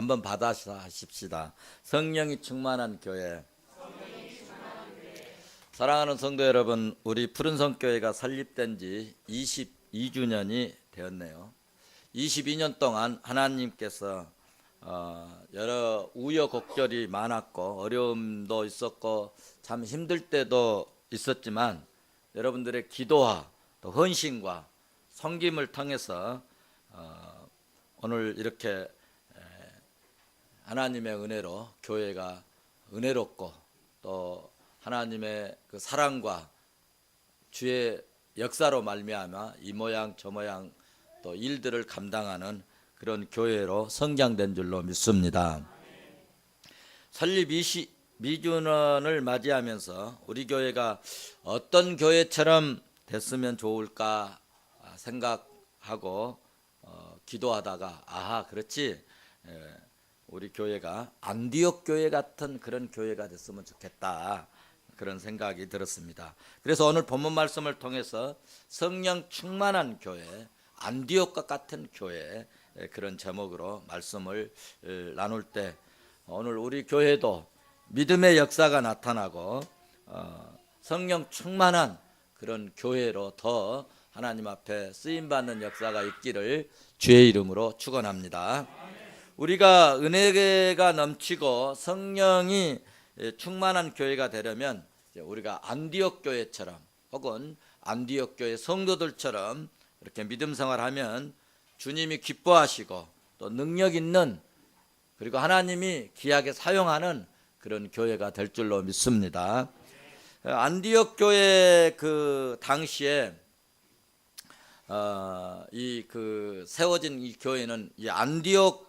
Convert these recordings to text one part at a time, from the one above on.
한번 받아하십시다. 성령이 충만한 교회. 사랑하는 성도 여러분, 우리 푸른성교회가 설립된 지 22주년이 되었네요. 22년 동안 하나님께서 여러 우여곡절이 많았고 어려움도 있었고 참 힘들 때도 있었지만 여러분들의 기도와 또 헌신과 섬김을 통해서 오늘 이렇게 하나님의 은혜로 교회가 은혜롭고 또 하나님의 그 사랑과 주의 역사로 말미암아 이 모양 저 모양 또 일들을 감당하는 그런 교회로 성장된 줄로 믿습니다. 설립 22주년을 맞이하면서 우리 교회가 어떤 교회처럼 됐으면 좋을까 생각하고 기도하다가 아하 그렇지 우리 교회가 안디옥 교회 같은 그런 교회가 됐으면 좋겠다 그런 생각이 들었습니다. 그래서 오늘 본문 말씀을 통해서 성령 충만한 교회, 안디옥과 같은 교회 그런 제목으로 말씀을 나눌 때 오늘 우리 교회도 믿음의 역사가 나타나고 성령 충만한 그런 교회로 더 하나님 앞에 쓰임받는 역사가 있기를 주의 이름으로 축원합니다. 우리가 은혜가 넘치고 성령이 충만한 교회가 되려면 우리가 안디옥 교회처럼 혹은 안디옥 교회 성도들처럼 이렇게 믿음 생활하면 주님이 기뻐하시고 또 능력 있는 그리고 하나님이 귀하게 사용하는 그런 교회가 될 줄로 믿습니다. 안디옥 교회 그 당시에 이 그 세워진 이 교회는 이 안디옥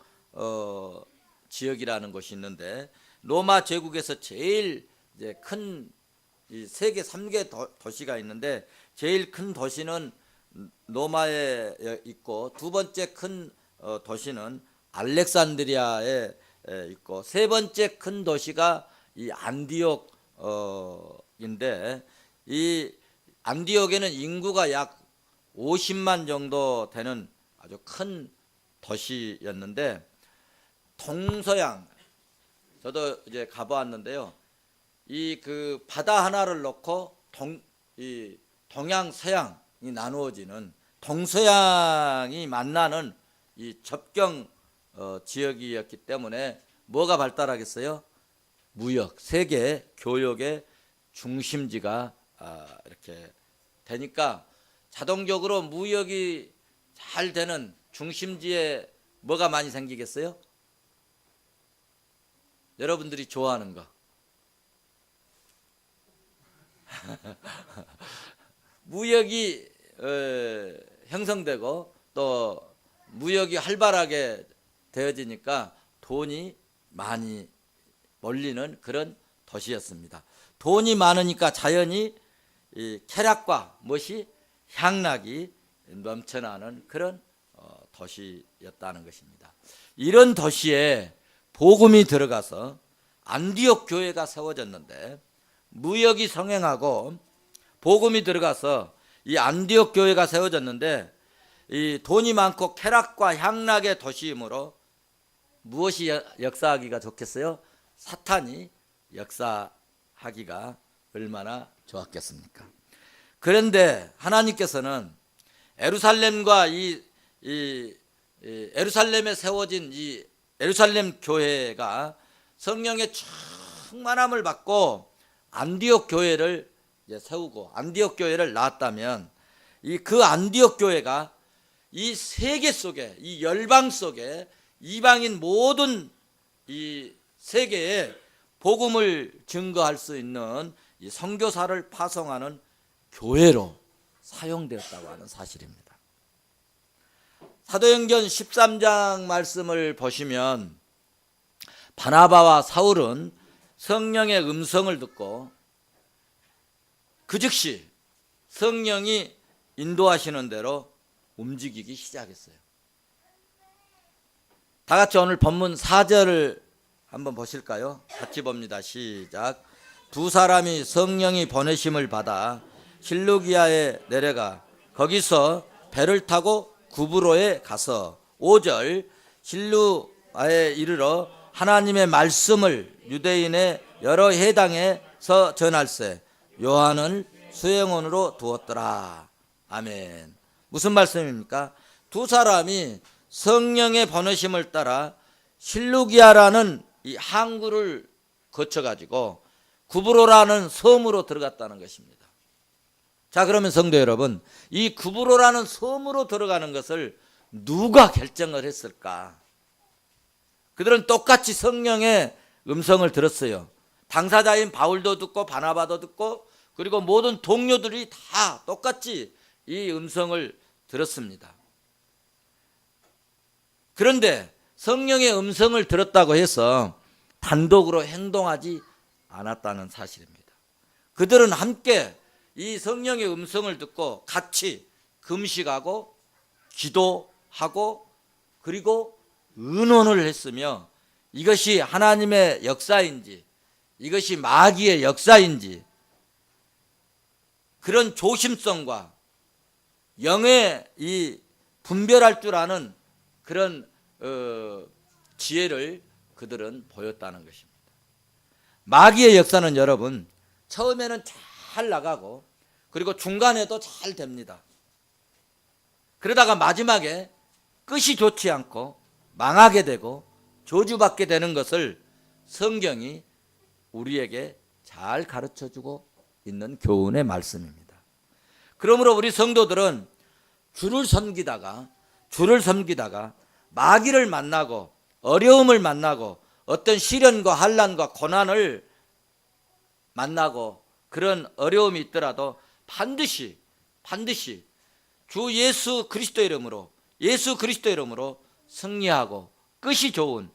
지역이라는 곳이 있는데 로마 제국에서 제일 이제 큰 이 세계 3개 도시가 있는데 제일 큰 도시는 로마에 있고 두 번째 큰 도시는 알렉산드리아에 있고 세 번째 큰 도시가 이 안디옥인데 이 안디옥에는 인구가 약 50만 정도 되는 아주 큰 도시였는데 동서양 저도 이제 가보았는데요. 이 그 바다 하나를 놓고 이 동양 서양이 나누어지는 동서양이 만나는 이 접경 지역이었기 때문에 뭐가 발달하겠어요? 무역, 세계 교역의 중심지가 이렇게 되니까 자동적으로 무역이 잘 되는 중심지에 뭐가 많이 생기겠어요? 여러분들이 좋아하는 거. 무역이 형성되고 또 무역이 활발하게 되어지니까 돈이 많이 몰리는 그런 도시였습니다. 돈이 많으니까 자연히 이 쾌락과 무엇이 향락이 넘쳐나는 그런 도시였다는 것입니다. 이런 도시에 복음이 들어가서 안디옥 교회가 세워졌는데 무역이 성행하고 복음이 들어가서 이 안디옥 교회가 세워졌는데 이 돈이 많고 쾌락과 향락의 도시이므로 무엇이 역사하기가 좋겠어요? 사탄이 역사하기가 얼마나 좋았겠습니까? 그런데 하나님께서는 예루살렘과 이 예루살렘에 세워진 이 예루살렘 교회가 성령의 충만함을 받고 안디옥 교회를 세우고 안디옥 교회를 낳았다면 그 안디옥 교회가 이 세계 속에 이 열방 속에 이방인 모든 이 세계에 복음을 증거할 수 있는 이 선교사를 파송하는 교회로 사용되었다고 하는 사실입니다. 사도행전 13장 말씀을 보시면 바나바와 사울은 성령의 음성을 듣고 그 즉시 성령이 인도하시는 대로 움직이기 시작했어요. 다 같이 오늘 본문 4절을 한번 보실까요? 같이 봅니다. 시작. 두 사람이 성령이 보내심을 받아 실루기아에 내려가 거기서 배를 타고 구브로에 가서 5절 이르러 하나님의 말씀을 유대인의 여러 회당에서 전할세 요한을 수행원으로 두었더라. 아멘. 무슨 말씀입니까? 두 사람이 성령의 번호심을 따라 실루기아라는 이 항구를 거쳐가지고 구브로라는 섬으로 들어갔다는 것입니다. 자, 그러면 성도 여러분, 이 구브로라는 섬으로 들어가는 것을 누가 결정을 했을까? 그들은 똑같이 성령의 음성을 들었어요. 당사자인 바울도 듣고 바나바도 듣고 그리고 모든 동료들이 다 똑같이 이 음성을 들었습니다. 그런데 성령의 음성을 들었다고 해서 단독으로 행동하지 않았다는 사실입니다. 그들은 함께 이 성령의 음성을 듣고 같이 금식하고 기도하고 그리고 의논을 했으며 이것이 하나님의 역사인지 이것이 마귀의 역사인지 그런 조심성과 영의 이 분별할 줄 아는 그런 지혜를 그들은 보였다는 것입니다. 마귀의 역사는 여러분 처음에는 잘 나가고 그리고 중간에도 잘 됩니다. 그러다가 마지막에 끝이 좋지 않고 망하게 되고 저주받게 되는 것을 성경이 우리에게 잘 가르쳐주고 있는 교훈의 말씀입니다. 그러므로 우리 성도들은 주를 섬기다가 마귀를 만나고 어려움을 만나고 어떤 시련과 환난과 고난을 만나고 그런 어려움이 있더라도 반드시 주 예수 그리스도 이름으로 승리하고 끝이 좋은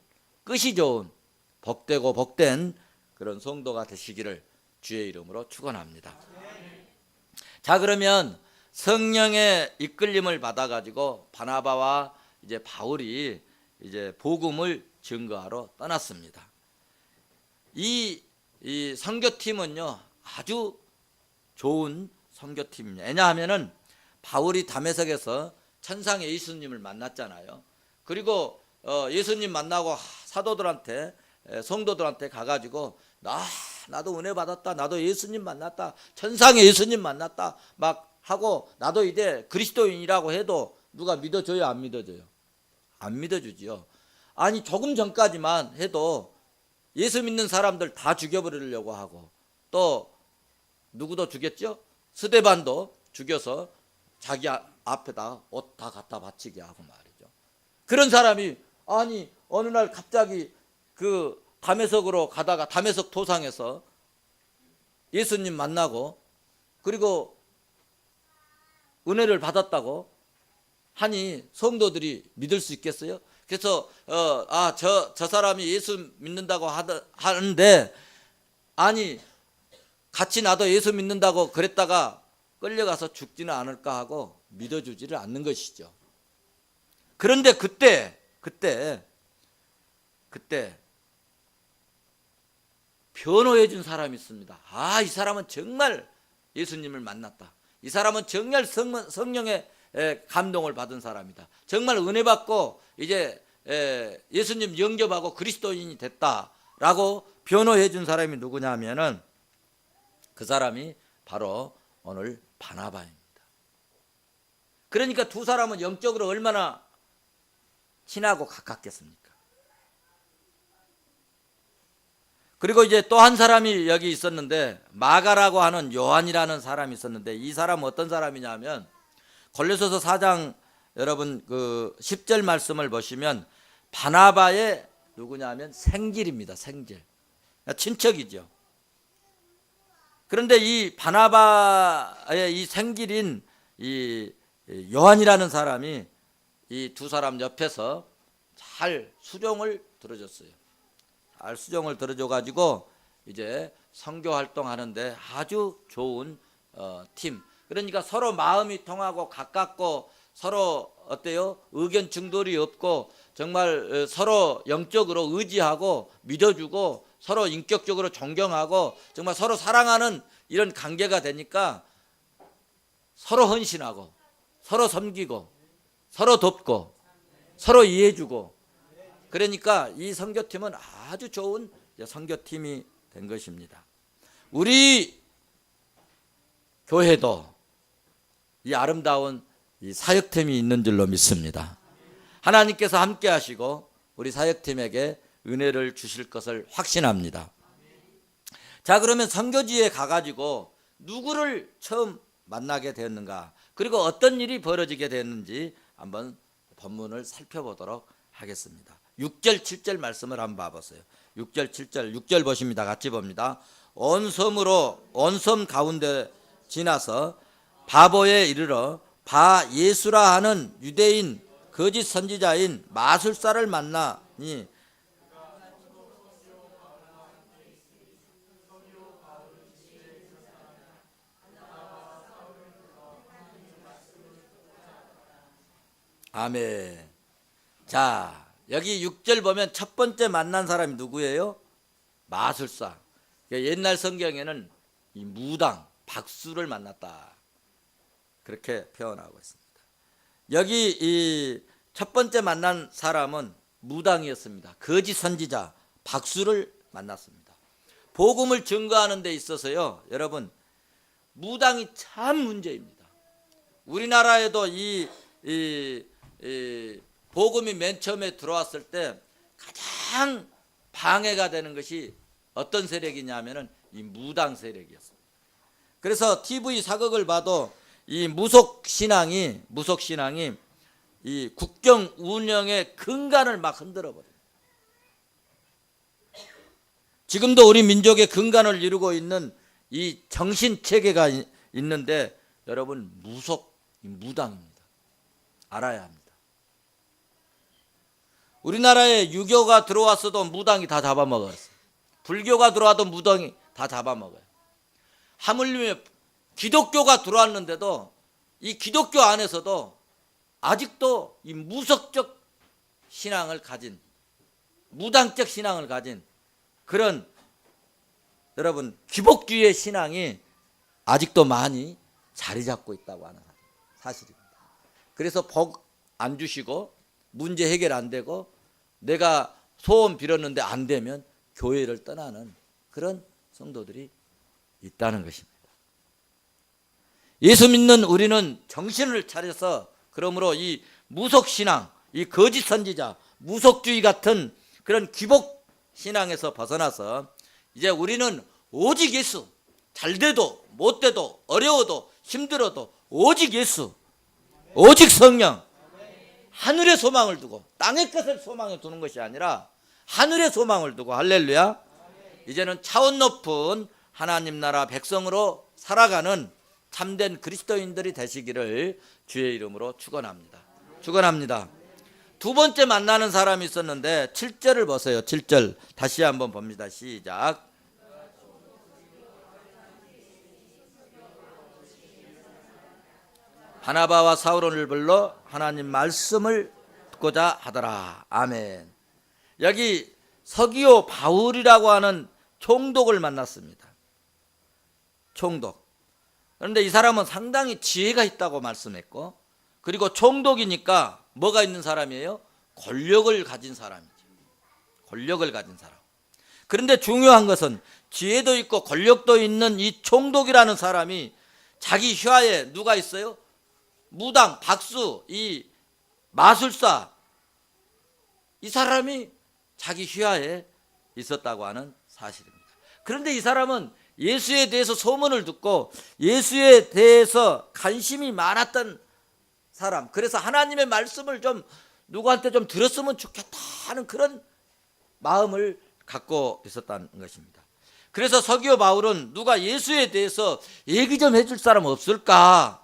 복되고 복된 그런 성도가 되시기를 주의 이름으로 축원합니다. 자, 그러면 성령의 이끌림을 받아가지고 바나바와 이제 바울이 이제 복음을 증거하러 떠났습니다. 이 선교팀은요 아주 좋은 선교팀입니다. 왜냐하면은 바울이 다메섹에서 천상의 예수님을 만났잖아요. 그리고 예수님 만나고 사도들한테 성도들한테 가가지고 나도 은혜 받았다, 나도 예수님 만났다, 천상의 예수님 만났다 막 하고 나도 이제 그리스도인이라고 해도 누가 믿어줘요, 안 믿어줘요? 안 믿어주지요. 아니 조금 전까지만 해도 예수 믿는 사람들 다 죽여버리려고 하고 또 누구도 죽였죠? 스데반도 죽여서 자기 앞에다 옷 다 갖다 바치게 하고 말이죠. 그런 사람이 아니 어느 날 갑자기 그 다메섹으로 가다가 다메섹 도상에서 예수님 만나고 그리고 은혜를 받았다고 하니 성도들이 믿을 수 있겠어요? 그래서 저 사람이 예수 믿는다고 하는데 아니 같이 나도 예수 믿는다고 그랬다가 끌려가서 죽지는 않을까 하고 믿어주지를 않는 것이죠. 그런데 그때 변호해 준 사람이 있습니다. 이 사람은 정말 예수님을 만났다. 이 사람은 정말 성령의 감동을 받은 사람이다. 정말 은혜 받고 이제 예수님 영접하고 그리스도인이 됐다라고 변호해 준 사람이 누구냐 하면은 그 사람이 바로 오늘 바나바입니다. 그러니까 두 사람은 영적으로 얼마나 친하고 가깝겠습니까? 그리고 이제 또 한 사람이 여기 있었는데 마가라고 하는 요한이라는 사람이 있었는데 이 사람은 어떤 사람이냐면 골로새서 4장 여러분 그 10절 말씀을 보시면 바나바의 누구냐면 생질입니다. 생질. 친척이죠. 그런데 이 바나바의 이 생질인 이 요한이라는 사람이 이 두 사람 옆에서 잘 수종을 들어줬어요. 잘 수종을 들어줘가지고 이제 선교 활동하는데 아주 좋은 팀. 그러니까 서로 마음이 통하고 가깝고 서로 어때요? 의견 충돌이 없고 정말 서로 영적으로 의지하고 믿어주고 서로 인격적으로 존경하고 정말 서로 사랑하는 이런 관계가 되니까 서로 헌신하고 서로 섬기고 서로 돕고 서로 이해해주고 그러니까 이 선교팀은 아주 좋은 선교팀이 된 것입니다. 우리 교회도 이 아름다운 이 사역팀이 있는 줄로 믿습니다. 하나님께서 함께 하시고 우리 사역팀에게 은혜를 주실 것을 확신합니다. 자, 그러면 선교지에 가가지고 누구를 처음 만나게 되었는가, 그리고 어떤 일이 벌어지게 됐는지 한번 본문을 살펴보도록 하겠습니다. 6절 7절 말씀을 한번 봐보세요. 6절 7절, 6절 보십니다. 같이 봅니다. 온 섬 가운데 지나서 바보에 이르러 바 예수라 하는 유대인 거짓 선지자인 마술사를 만나니 아멘. 자, 여기 6절 보면 첫 번째 만난 사람이 누구예요? 마술사. 옛날 성경에는 이 무당, 박수를 만났다, 그렇게 표현하고 있습니다. 여기 이 첫 번째 만난 사람은 무당이었습니다. 거짓 선지자, 박수를 만났습니다. 복음을 증거하는 데 있어서요, 여러분, 무당이 참 문제입니다. 우리나라에도 이 복음이 맨 처음에 들어왔을 때 가장 방해가 되는 것이 어떤 세력이냐면은 이 무당 세력이었습니다. 그래서 TV 사극을 봐도 이 무속 신앙이 이 국경 운영의 근간을 막 흔들어 버려요. 지금도 우리 민족의 근간을 이루고 있는 이 정신 체계가 있는데 여러분, 무당입니다. 알아야 합니다. 우리나라에 유교가 들어왔어도 무당이 다 잡아먹었어요. 불교가 들어와도 무당이 다 잡아먹어요. 하물며 기독교가 들어왔는데도 이 기독교 안에서도 아직도 이 무속적 신앙을 가진, 무당적 신앙을 가진 그런 여러분 기복주의의 신앙이 아직도 많이 자리 잡고 있다고 하는 사실입니다. 그래서 복 안 주시고 문제 해결 안 되고 내가 소원 빌었는데 안 되면 교회를 떠나는 그런 성도들이 있다는 것입니다. 예수 믿는 우리는 정신을 차려서 그러므로 이 무속신앙, 이 거짓 선지자, 무속주의 같은 그런 기복 신앙에서 벗어나서 이제 우리는 오직 예수, 잘 돼도 못 돼도 어려워도 힘들어도 오직 예수, 오직 성령, 하늘의 소망을 두고 땅의 것을 소망에 두는 것이 아니라 하늘의 소망을 두고, 할렐루야, 이제는 차원 높은 하나님 나라 백성으로 살아가는 참된 그리스도인들이 되시기를 주의 이름으로 축원합니다. 두 번째 만나는 사람이 있었는데 7절을 보세요. 7절 다시 한번 봅니다. 시작. 바나바와 사울을 불러 하나님 말씀을 듣고자 하더라. 아멘. 여기 서기오 바울이라고 하는 총독을 만났습니다. 총독. 그런데 이 사람은 상당히 지혜가 있다고 말씀했고, 그리고 총독이니까 뭐가 있는 사람이에요? 권력을 가진 사람이죠. 권력을 가진 사람. 그런데 중요한 것은 지혜도 있고 권력도 있는 이 총독이라는 사람이 자기 휘하에 누가 있어요? 무당, 박수, 이 마술사, 이 사람이 자기 휘하에 있었다고 하는 사실입니다. 그런데 이 사람은 예수에 대해서 소문을 듣고 예수에 대해서 관심이 많았던 사람, 그래서 하나님의 말씀을 좀 누구한테 좀 들었으면 좋겠다 하는 그런 마음을 갖고 있었다는 것입니다. 그래서 서기오 바울은 누가 예수에 대해서 얘기 좀 해줄 사람 없을까,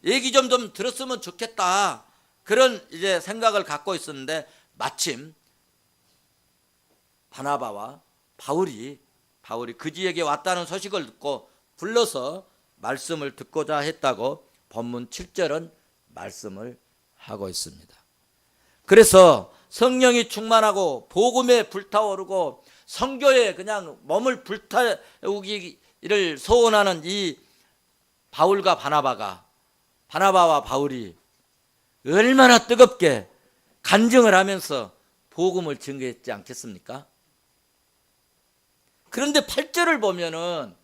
얘기 좀 들었으면 좋겠다, 그런 이제 생각을 갖고 있었는데 마침 바나바와 바울이 그지에게 왔다는 소식을 듣고 불러서 말씀을 듣고자 했다고 본문 7절은 말씀을 하고 있습니다. 그래서 성령이 충만하고 복음에 불타오르고 선교에 그냥 몸을 불태우기를 소원하는 이 바울과 바나바와 바울이 얼마나 뜨겁게 간증을 하면서 복음을 증거했지 않겠습니까? 그런데 8절을 보면은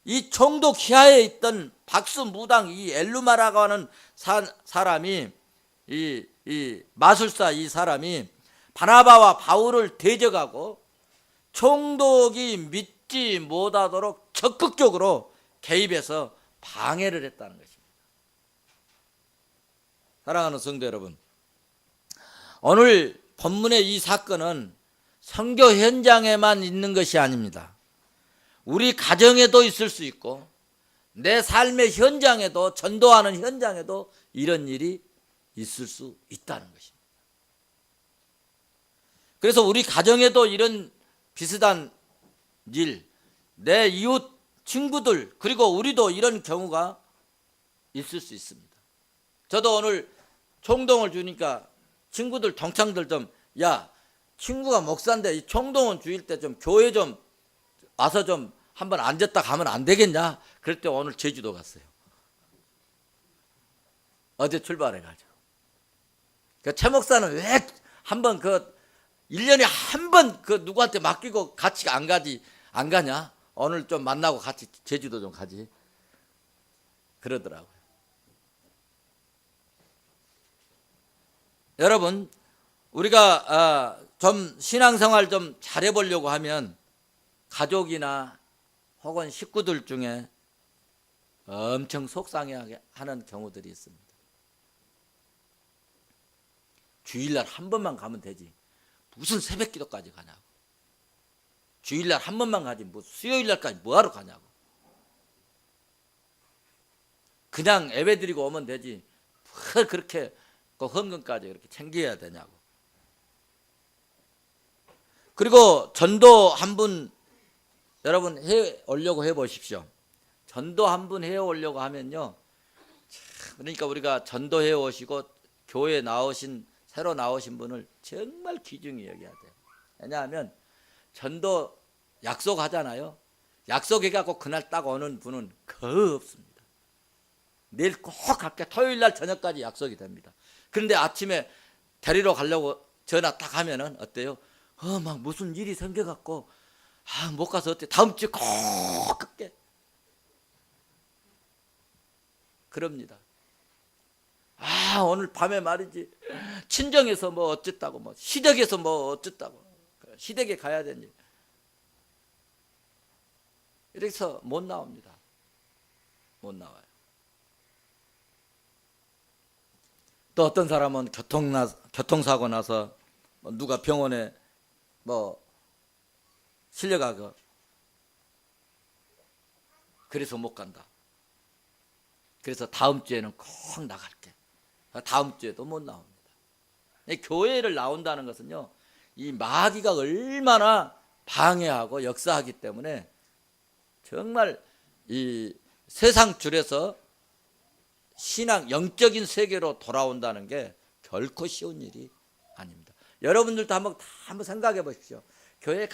이 총독 휘하에 있던 박수무당 이 엘루마라고 하는 사람이 이 마술사 이 사람이 바나바와 바울을 대적하고 총독이 믿지 못하도록 적극적으로 개입해서 방해를 했다는 것입니다. 사랑하는 성도 여러분, 오늘 본문의 이 사건은 선교 현장에만 있는 것이 아닙니다. 우리 가정에도 있을 수 있고 내 삶의 현장에도, 전도하는 현장에도 이런 일이 있을 수 있다는 것입니다. 그래서 우리 가정에도 이런 비슷한 일, 내 이웃 친구들 그리고 우리도 이런 경우가 있을 수 있습니다. 저도 오늘 총동을 주니까 친구들 동창들 좀, 야, 친구가 목사인데 이 총동원 주일 때 좀 교회 좀 와서 좀 한번 앉았다 가면 안 되겠냐? 그럴 때 오늘 제주도 갔어요. 어제 출발해가지고. 최 목사는 왜 한번 1년에 한 번 누구한테 맡기고 같이 안 가냐? 오늘 좀 만나고 같이 제주도 좀 가지. 그러더라고요. 여러분, 우리가 좀 신앙생활 좀 잘해보려고 하면 가족이나 혹은 식구들 중에 엄청 속상해하게 하는 경우들이 있습니다. 주일날 한 번만 가면 되지 무슨 새벽기도까지 가냐고. 주일날 한 번만 가지 뭐 수요일날까지 뭐하러 가냐고. 그냥 예배드리고 오면 되지 뭘 그렇게 헌금까지 그렇게 챙겨야 되냐고. 그리고 전도 한 분 여러분 해 오려고 해보십시오. 전도 한 분 해 오려고 하면요, 그러니까 우리가 전도해 오시고 교회에 새로 나오신 분을 정말 귀중히 여겨야 돼요. 왜냐하면 전도 약속하잖아요. 약속해갖고 그날 딱 오는 분은 거의 없습니다. 내일 꼭 갈게. 토요일날 저녁까지 약속이 됩니다. 그런데 아침에 데리러 가려고 전화 딱 하면은 어때요? 막 무슨 일이 생겨갖고 못 가서 어때? 다음 주에 꼭 갈게. 그럽니다. 오늘 밤에 말이지 친정에서 뭐 어쨌다고, 뭐 시댁에서 뭐 어쨌다고, 시댁에 가야 되니 이래서 못 나옵니다. 못 나와요. 또 어떤 사람은 교통사고 나서 누가 병원에 뭐 실려가고 그래서 못 간다. 그래서 다음 주에는 꼭 나갈게. 다음 주에도 못 나옵니다. 교회를 나온다는 것은요, 이 마귀가 얼마나 방해하고 역사하기 때문에 정말 이 세상 줄에서 신앙, 영적인 세계로 돌아온다는 게 결코 쉬운 일이 아닙니다. 여러분들도 한번 생각해 보십시오. 교회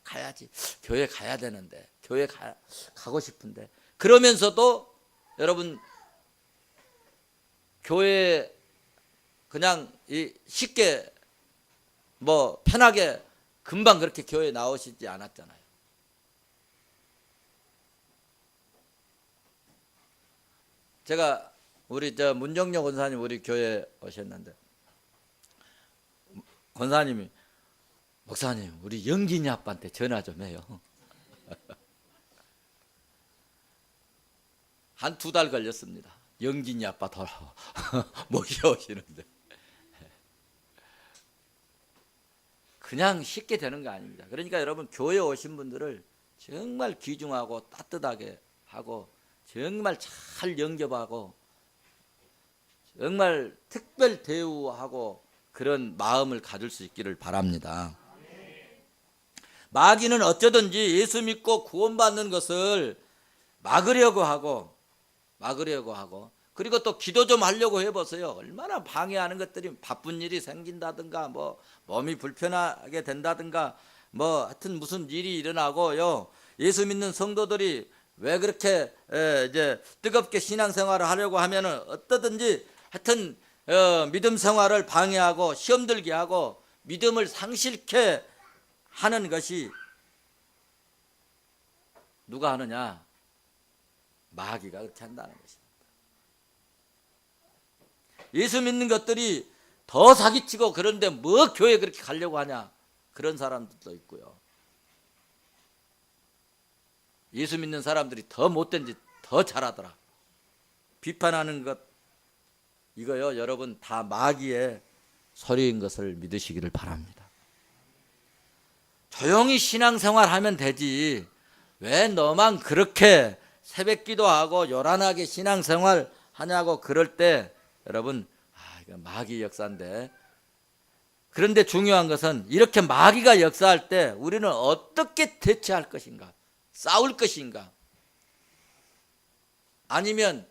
가야지. 교회 가야 되는데, 교회 가고 싶은데, 그러면서도 여러분 교회 그냥 쉽게 뭐 편하게 금방 그렇게 교회 나오시지 않았잖아요. 제가 우리 문정용 권사님 우리 교회 오셨는데, 권사님이 목사님 우리 영진이 아빠한테 전화 좀 해요. 한 2달 걸렸습니다. 영진이 아빠 모셔오시는데 그냥 쉽게 되는 거 아닙니다. 그러니까 여러분 교회 오신 분들을 정말 귀중하고 따뜻하게 하고 정말 잘 영접하고 정말 특별 대우하고 그런 마음을 가질 수 있기를 바랍니다. 마귀는 어쩌든지 예수 믿고 구원받는 것을 막으려고 하고 그리고 또 기도 좀 하려고 해보세요. 얼마나 방해하는 것들이, 바쁜 일이 생긴다든가 뭐 몸이 불편하게 된다든가 뭐 하여튼 무슨 일이 일어나고요. 예수 믿는 성도들이 왜 그렇게 이제 뜨겁게 신앙생활을 하려고 하면은 어떠든지 하여튼 믿음 생활을 방해하고 시험 들게 하고 믿음을 상실케 하는 것이 누가 하느냐? 마귀가 그렇게 한다는 것입니다. 예수 믿는 것들이 더 사기치고 그런데 뭐 교회 그렇게 가려고 하냐? 그런 사람들도 있고요. 예수 믿는 사람들이 더 못된 짓 더 잘하더라. 비판하는 것 이거요, 여러분 다 마귀의 소리인 것을 믿으시기를 바랍니다. 조용히 신앙생활 하면 되지. 왜 너만 그렇게 새벽기도하고 요란하게 신앙생활 하냐고 그럴 때 여러분, 이거 마귀 역사인데. 그런데 중요한 것은 이렇게 마귀가 역사할 때 우리는 어떻게 대처할 것인가? 싸울 것인가? 아니면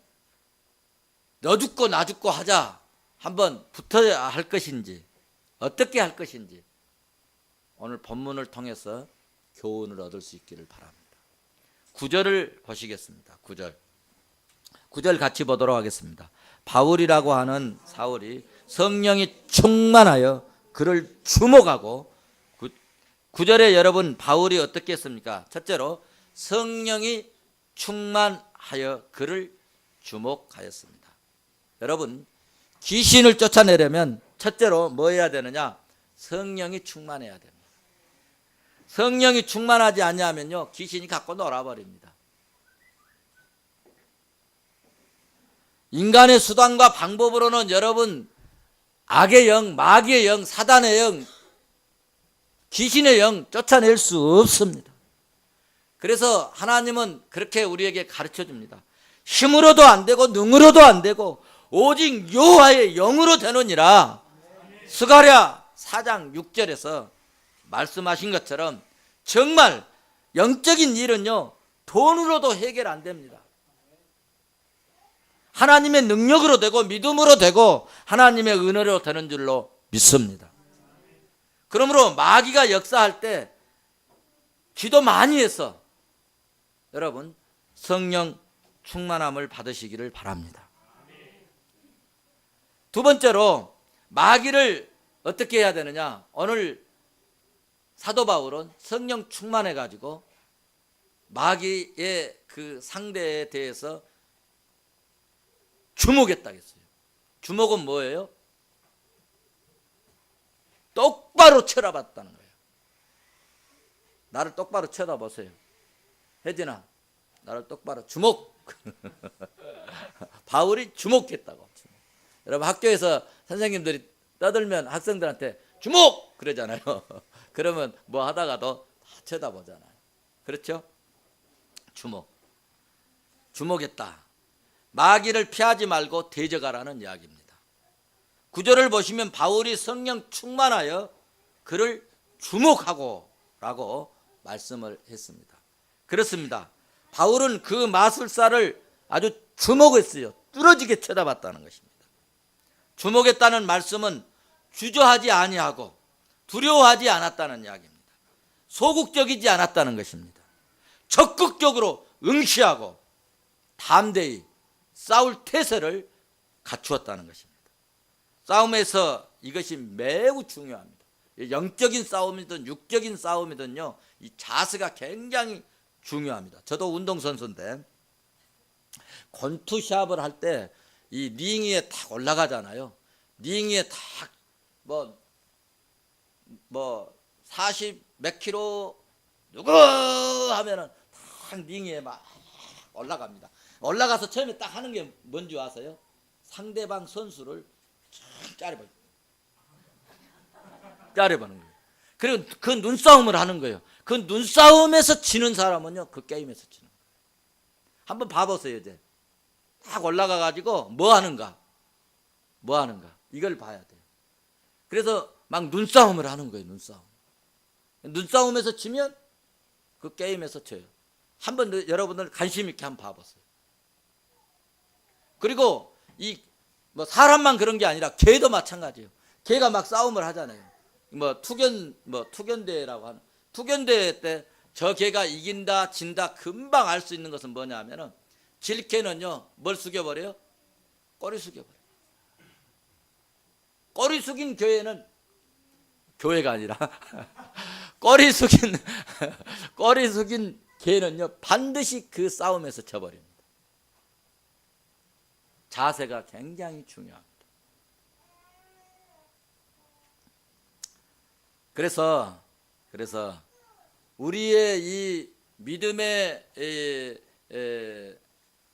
너 죽고 나 죽고 하자 한번 붙어야 할 것인지, 어떻게 할 것인지 오늘 본문을 통해서 교훈을 얻을 수 있기를 바랍니다. 9절을 보시겠습니다. 9절 같이 보도록 하겠습니다. 바울이라고 하는 사울이 성령이 충만하여 그를 주목하고, 9절에 여러분 바울이 어떻게 했습니까? 첫째로 성령이 충만하여 그를 주목하였습니다. 여러분, 귀신을 쫓아내려면 첫째로 뭐 해야 되느냐? 성령이 충만해야 됩니다. 성령이 충만하지 않냐면요, 귀신이 갖고 놀아버립니다. 인간의 수단과 방법으로는 여러분 악의 영, 마귀의 영, 사단의 영, 귀신의 영 쫓아낼 수 없습니다. 그래서 하나님은 그렇게 우리에게 가르쳐 줍니다. 힘으로도 안 되고 능으로도 안 되고 오직 여호와의 영으로 되느니라. 스가랴 4장 6절에서 말씀하신 것처럼 정말 영적인 일은요, 돈으로도 해결 안 됩니다. 하나님의 능력으로 되고 믿음으로 되고 하나님의 은혜로 되는 줄로 믿습니다. 그러므로 마귀가 역사할 때 기도 많이 해서 여러분 성령 충만함을 받으시기를 바랍니다. 두 번째로 마귀를 어떻게 해야 되느냐? 오늘 사도 바울은 성령 충만해 가지고 마귀의 그 상대에 대해서 주목했다고 했어요. 주목은 뭐예요? 똑바로 쳐다봤다는 거예요. 나를 똑바로 쳐다보세요. 혜진아, 나를 똑바로 주목. 바울이 주목했다고. 여러분 학교에서 선생님들이 떠들면 학생들한테 주목! 그러잖아요. 그러면 뭐 하다가도 다 쳐다보잖아요. 그렇죠? 주목했다. 마귀를 피하지 말고 대적하라는 이야기입니다. 9절을 보시면 바울이 성령 충만하여 그를 주목하고 라고 말씀을 했습니다. 그렇습니다. 바울은 그 마술사를 아주 주목했어요. 뚫어지게 쳐다봤다는 것입니다. 주목했다는 말씀은 주저하지 아니하고 두려워하지 않았다는 이야기입니다. 소극적이지 않았다는 것입니다. 적극적으로 응시하고 담대히 싸울 태세를 갖추었다는 것입니다. 싸움에서 이것이 매우 중요합니다. 영적인 싸움이든 육적인 싸움이든요, 이 자세가 굉장히 중요합니다. 저도 운동선수인데 권투 시합을 할 때 이 링 위에 탁 올라가잖아요. 링 위에 탁 뭐 40 몇 킬로 누구 하면은 탁 링 위에 막 올라갑니다. 올라가서 처음에 딱 하는 게 뭔지 아세요? 상대방 선수를 짜려보는 거예요. 그리고 그 눈싸움을 하는 거예요. 그 눈싸움에서 지는 사람은요, 그 게임에서 지는 거예요. 한번 봐보세요. 이제 딱 올라가 가지고 뭐 하는가 이걸 봐야 돼요. 그래서 막 눈싸움을 하는 거예요. 눈싸움에서 지면 그 게임에서 져요. 한번 여러분들 관심 있게 한번 봐보세요. 그리고 이 뭐 사람만 그런 게 아니라 개도 마찬가지예요. 개가 막 싸움을 하잖아요. 투견대회라고 하는 투견대회 때 저 개가 이긴다 진다 금방 알 수 있는 것은 뭐냐면은 질 개는요 뭘 숙여버려요? 꼬리 숙여버려요. 꼬리 숙인 개는 교회가 아니라 꼬리 숙인 꼬리 숙인 개는요 반드시 그 싸움에서 져버립니다. 자세가 굉장히 중요합니다. 그래서 우리의 이 믿음의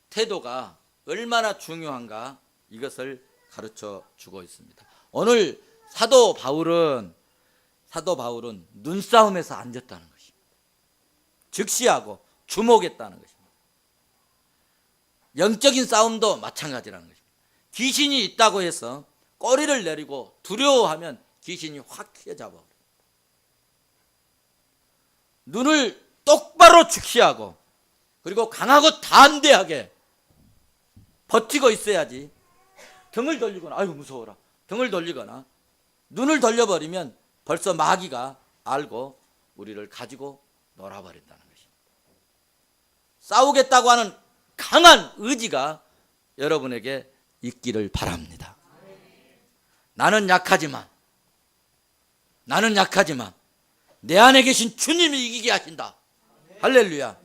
태도가 얼마나 중요한가 이것을 가르쳐 주고 있습니다. 오늘 사도 바울은 눈싸움에서 앉았다는 것입니다. 즉시하고 주목했다는 것입니다. 영적인 싸움도 마찬가지라는 것입니다. 귀신이 있다고 해서 꼬리를 내리고 두려워하면 귀신이 확 휘어잡아. 눈을 똑바로 즉시하고 그리고 강하고 담대하게 버티고 있어야지. 등을 돌리거나 아유 무서워라 등을 돌리거나 눈을 돌려버리면 벌써 마귀가 알고 우리를 가지고 놀아버린다는 것입니다. 싸우겠다고 하는 강한 의지가 여러분에게 있기를 바랍니다. 나는 약하지만 내 안에 계신 주님이 이기게 하신다. 할렐루야.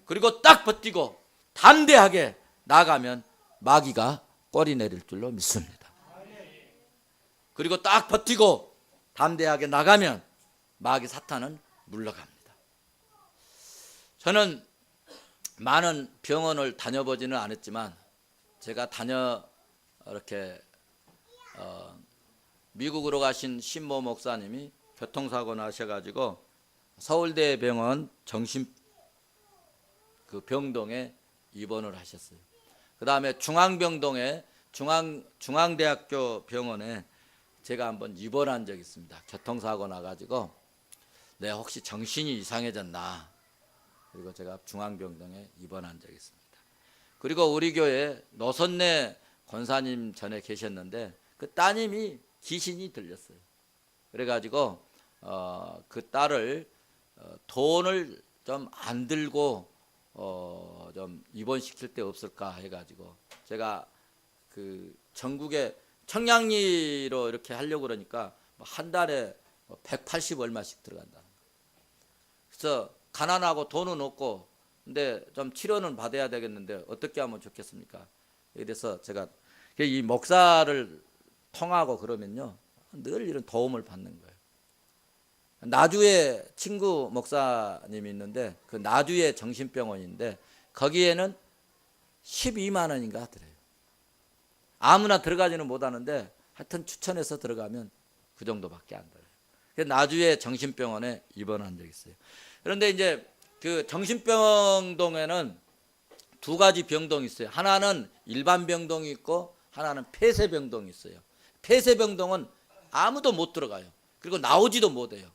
그리고 딱 버티고 담대하게 나가면 마귀가 꼬리 내릴 줄로 믿습니다. 그리고 딱 버티고 담대하게 나가면 마귀 사탄은 물러갑니다. 저는 많은 병원을 다녀보지는 않았지만 제가 이렇게 미국으로 가신 신모 목사님이 교통사고 나셔가지고 서울대병원 병동에 입원을 하셨어요. 그 다음에 중앙병동에 중앙대학교 병원에 제가 한번 입원한 적이 있습니다. 교통사고 나가지고 내가 혹시 정신이 이상해졌나. 그리고 제가 중앙병동에 입원한 적이 있습니다. 그리고 우리 교회 노선내 권사님 전에 계셨는데 그 따님이 귀신이 들렸어요. 그래가지고 그 딸을 돈을 좀 안 들고 좀 입원시킬 데 없을까 해가지고 제가 그 전국에 청량리로 이렇게 하려고 그러니까 한 달에 180 얼마씩 들어간다. 그래서 가난하고 돈은 없고 근데 좀 치료는 받아야 되겠는데 어떻게 하면 좋겠습니까? 그래서 제가 이 목사를 통하고 그러면요 늘 이런 도움을 받는 거예요. 나주에 친구 목사님이 있는데 그 나주에 정신병원인데 거기에는 12만 원인가 하더래요. 아무나 들어가지는 못하는데 하여튼 추천해서 들어가면 그 정도밖에 안 들어요. 그래서 나주에 정신병원에 입원한 적이 있어요. 그런데 이제 그 정신병동에는 두 가지 병동이 있어요. 하나는 일반 병동이 있고 하나는 폐쇄병동이 있어요. 폐쇄병동은 아무도 못 들어가요. 그리고 나오지도 못해요.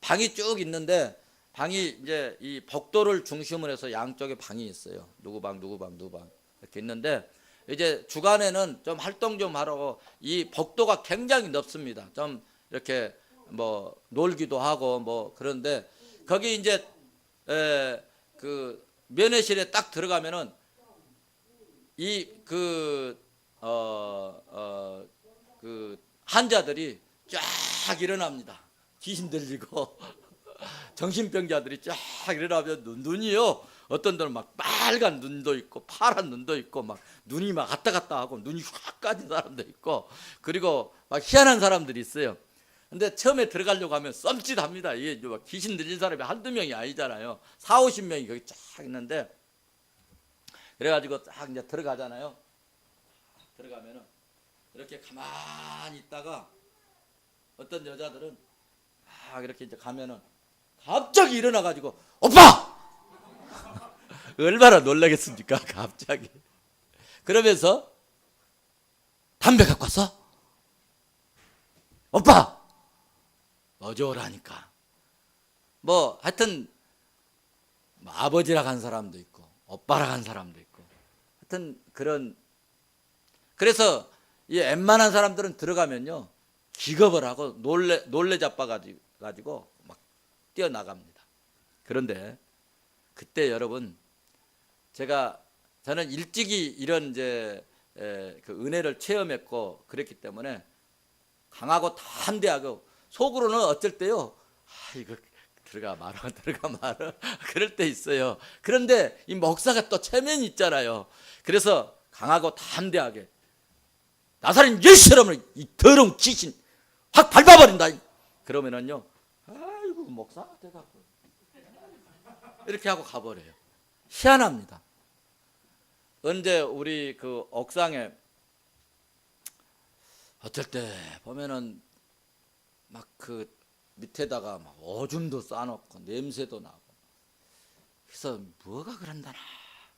방이 쭉 있는데 방이 이제 이 복도를 중심으로 해서 양쪽에 방이 있어요. 누구 방 이렇게 있는데 이제 주간에는 좀 활동 좀 하라고 이 복도가 굉장히 넓습니다. 좀 이렇게 뭐 놀기도 하고 뭐 그런데 거기 이제 그 면회실에 딱 들어가면은 그 환자들이 쫙 일어납니다. 귀신 들리고 정신병자들이 쫙 일어나면 눈이요. 어떤 데는 막 빨간 눈도 있고 파란 눈도 있고 막 눈이 막 왔다 갔다 하고 눈이 확 까진 사람도 있고 그리고 막 희한한 사람들이 있어요. 근데 처음에 들어가려고 하면 썸짓합니다. 이게 막 귀신 들린 사람이 한두 명이 아니잖아요. 40-50명이 거기 쫙 있는데 그래가지고 딱 이제 들어가잖아요. 들어가면은 이렇게 가만히 있다가 어떤 여자들은 막 이렇게 이제 가면은 갑자기 일어나가지고 오빠! 얼마나 놀라겠습니까? 갑자기. 그러면서 담배 갖고 왔어? 오빠! 어제 오라니까. 뭐 하여튼 뭐 아버지라 간 사람도 있고 오빠라 간 사람도 있고 하여튼 그런 그래서 이 웬만한 사람들은 들어가면요 기겁을 하고 놀래 자빠가지고 막 뛰어나갑니다. 그런데 그때 여러분 저는 일찍이 이런 이제 그 은혜를 체험했고 그랬기 때문에 강하고 담대하고 속으로는 어쩔 때요, 이거 들어가 말아 들어가 말아 그럴 때 있어요. 그런데 이 목사가 또 체면이 있잖아요. 그래서 강하고 담대하게 나사렛 예수 이름으로 이 더러운 귀신 확 밟아버린다. 그러면은요, 아이고 목사가 돼갖고 이렇게 하고 가버려요. 희한합니다. 언제 우리 그 옥상에 어쩔 때 보면은 막 그 밑에다가 막 오줌도 싸놓고 냄새도 나고, 그래서 뭐가 그런다나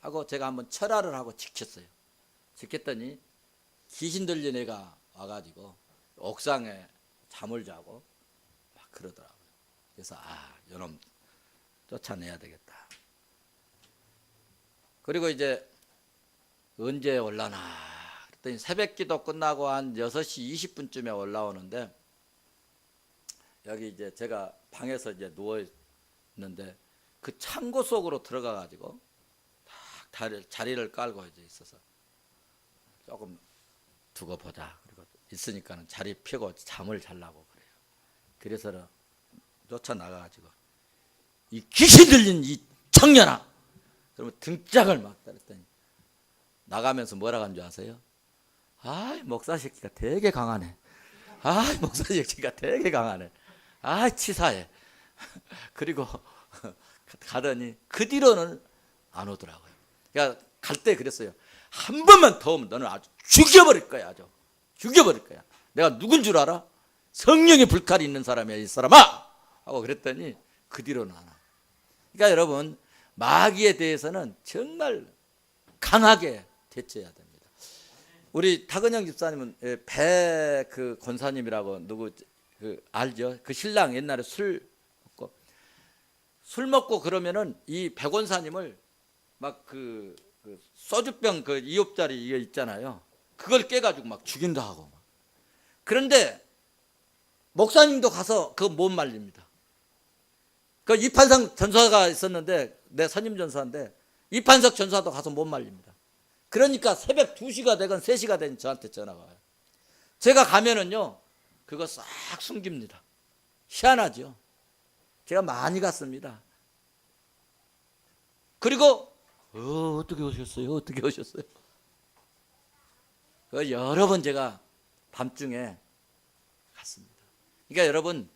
하고 제가 한번 철화를 하고 지켰어요. 지켰더니 귀신 들린 애가 와가지고 옥상에 잠을 자고 막 그러더라고요. 그래서 요놈 쫓아내야 되겠다. 그리고 이제 언제 올라나 그랬더니 새벽기도 끝나고 한 6시 20분쯤에 올라오는데, 여기 이제 제가 방에서 이제 누워 있는데 그 창고 속으로 들어가 가지고 딱 자리를 깔고 이제 있어서 조금 두고 보자. 그리고 있으니까는 자리 펴고 잠을 자려고 그래요. 그래서 쫓아 나가 가지고 이 귀신 들린 이 청년아, 그러면 등짝을 막 때렸더니 나가면서 뭐라고 한 줄 아세요? 목사 새끼가 되게 강하네. 목사 새끼가 되게 강하네. 치사해. 그리고 가더니 그 뒤로는 안 오더라고요. 그러니까 갈 때 그랬어요. 한 번만 더 오면 너는 아주 죽여버릴 거야. 아주 죽여버릴 거야. 내가 누군 줄 알아? 성령의 불칼이 있는 사람이야, 이 사람아! 하고 그랬더니 그 뒤로는 안 와. 그러니까 여러분, 마귀에 대해서는 정말 강하게 대처해야 됩니다. 우리 타근영 집사님은 배 그 권사님이라고 누구 알죠? 그 신랑 옛날에 술 먹고 그러면은 이 백원사님을 막 그 소주병 그 2홉짜리 이거 있잖아요. 그걸 깨가지고 막 죽인다 하고. 그런데 목사님도 가서 그거 못 말립니다. 그 이판석 전사가 있었는데, 내 선임 전사인데 이판석 전사도 가서 못 말립니다. 그러니까 새벽 2시가 되건 3시가 되건 저한테 전화가 와요. 제가 가면은요, 그거 싹 숨깁니다. 희한하죠. 제가 많이 갔습니다. 그리고 어떻게 오셨어요? 어떻게 오셨어요? 여러 번 제가 밤중에 갔습니다. 그러니까 여러분,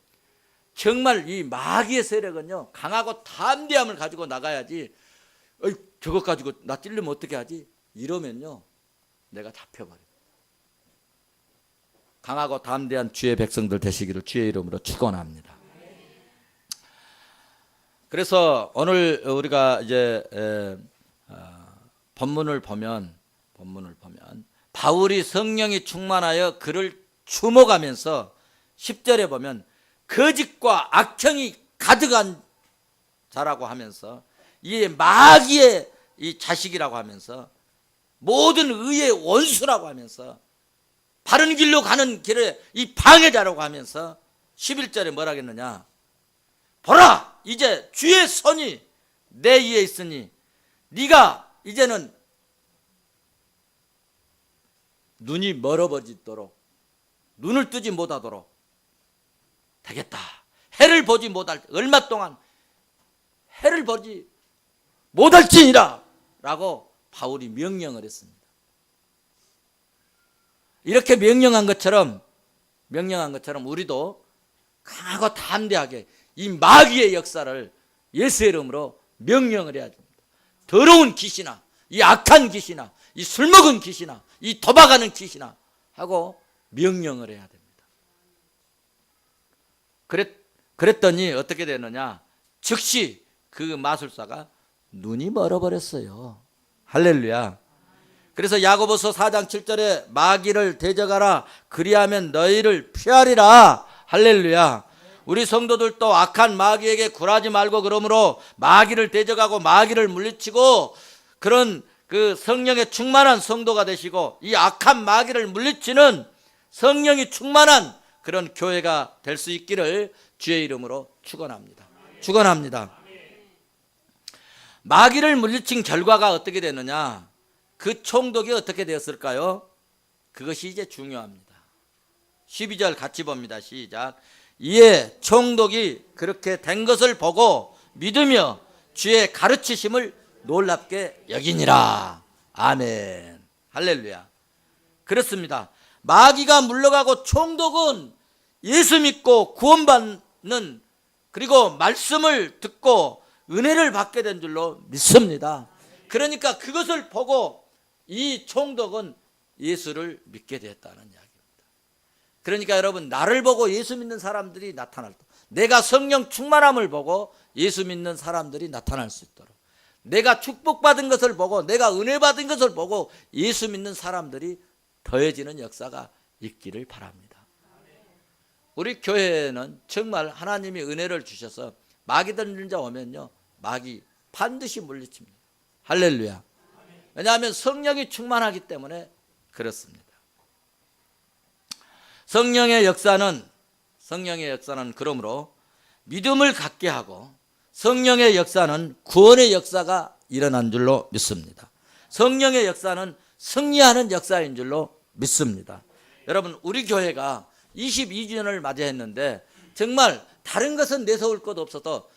정말 이 마귀의 세력은요, 강하고 담대함을 가지고 나가야지, 저것 가지고 나 찔르면 어떻게 하지? 이러면요, 내가 잡혀버려요. 강하고 담대한 주의 백성들 되시기를 주의 이름으로 축원합니다. 그래서 오늘 우리가 이제 본문을 보면 바울이 성령이 충만하여 그를 주목하면서 10절에 보면 거짓과 악행이 가득한 자라고 하면서, 이 마귀의 이 자식이라고 하면서, 모든 의의 원수라고 하면서, 바른 길로 가는 길에 이 방해자라고 하면서 11절에 뭐라 했느냐? 보라, 이제 주의 손이 내 위에 있으니 네가 이제는 눈이 멀어버리도록, 눈을 뜨지 못하도록 되겠다. 해를 보지 못할, 얼마 동안 해를 보지 못할지니라 라고 바울이 명령을 했습니다. 이렇게 명령한 것처럼 우리도 강하고 담대하게 이 마귀의 역사를 예수의 이름으로 명령을 해야 됩니다. 더러운 귀신아, 이 악한 귀신아, 이 술 먹은 귀신아, 이 도박하는 귀신아 하고 명령을 해야 됩니다. 그랬더니 어떻게 되느냐? 즉시 그 마술사가 눈이 멀어버렸어요. 할렐루야. 그래서 야고보서 4장 7절에 마귀를 대적하라, 그리하면 너희를 피하리라. 할렐루야. 우리 성도들도 악한 마귀에게 굴하지 말고, 그러므로 마귀를 대적하고 마귀를 물리치고 그런 그 성령의 충만한 성도가 되시고, 이 악한 마귀를 물리치는 성령이 충만한 그런 교회가 될 수 있기를 주의 이름으로 축원합니다. 축원합니다. 마귀를 물리친 결과가 어떻게 되느냐? 그 총독이 어떻게 되었을까요? 그것이 이제 중요합니다. 12절 같이 봅니다. 시작. 이에 총독이 그렇게 된 것을 보고 믿으며 주의 가르치심을 놀랍게 여기니라. 아멘. 할렐루야. 그렇습니다. 마귀가 물러가고 총독은 예수 믿고 구원받는, 그리고 말씀을 듣고 은혜를 받게 된 줄로 믿습니다. 그러니까 그것을 보고 이 총독은 예수를 믿게 됐다는 이야기입니다. 그러니까 여러분, 나를 보고 예수 믿는 사람들이 나타날 때, 내가 성령 충만함을 보고 예수 믿는 사람들이 나타날 수 있도록, 내가 축복받은 것을 보고, 내가 은혜 받은 것을 보고 예수 믿는 사람들이 더해지는 역사가 있기를 바랍니다. 우리 교회에는 정말 하나님이 은혜를 주셔서 마귀 들린 자 오면요, 마귀 반드시 물리칩니다. 할렐루야. 왜냐하면 성령이 충만하기 때문에 그렇습니다. 성령의 역사는 그러므로 믿음을 갖게 하고, 성령의 역사는 구원의 역사가 일어난 줄로 믿습니다. 성령의 역사는 승리하는 역사인 줄로 믿습니다. 여러분, 우리 교회가 22주년을 맞이했는데 정말 다른 것은 내세울 것 없어서,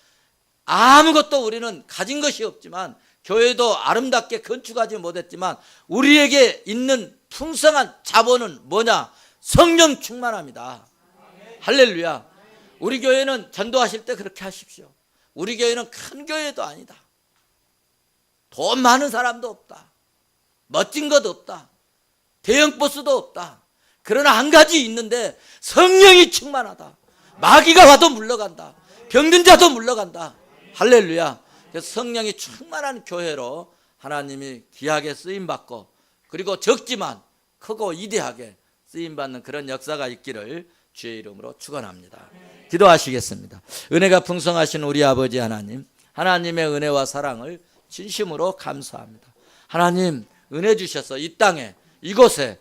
아무것도 우리는 가진 것이 없지만, 교회도 아름답게 건축하지 못했지만 우리에게 있는 풍성한 자본은 뭐냐? 성령 충만합니다. 할렐루야. 우리 교회는 전도하실 때 그렇게 하십시오. 우리 교회는 큰 교회도 아니다. 돈 많은 사람도 없다. 멋진 것 없다. 대형 버스도 없다. 그러나 한 가지 있는데 성령이 충만하다. 마귀가 와도 물러간다. 병든 자도 물러간다. 할렐루야. 그래서 성령이 충만한 교회로 하나님이 귀하게 쓰임받고, 그리고 적지만 크고 위대하게 쓰임받는 그런 역사가 있기를 주의 이름으로 축원합니다. 기도하시겠습니다. 은혜가 풍성하신 우리 아버지 하나님, 하나님의 은혜와 사랑을 진심으로 감사합니다. 하나님, 은혜 주셔서 이 땅에, 이곳에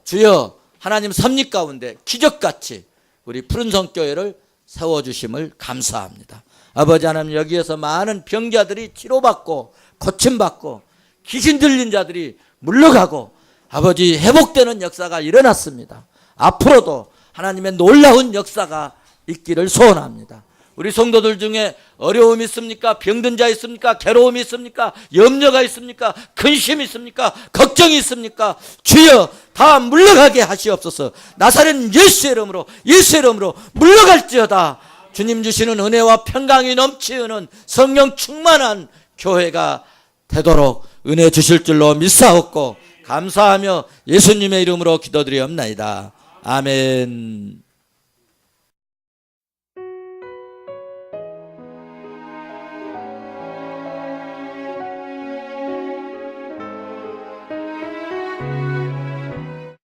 주여 하나님 섭리 가운데 기적같이 우리 푸른성교회를 세워주심을 감사합니다. 아버지 하나님, 여기에서 많은 병자들이 치료받고 고침받고 귀신 들린 자들이 물러가고 아버지 회복되는 역사가 일어났습니다. 앞으로도 하나님의 놀라운 역사가 있기를 소원합니다. 우리 성도들 중에 어려움이 있습니까? 병든 자 있습니까? 괴로움이 있습니까? 염려가 있습니까? 근심이 있습니까? 걱정이 있습니까? 주여 다 물러가게 하시옵소서. 나사렛 예수의 이름으로 물러갈지어다. 주님 주시는 은혜와 평강이 넘치는 성령 충만한 교회가 되도록 은혜 주실 줄로 믿사옵고 감사하며 예수님의 이름으로 기도드리옵나이다. 아멘.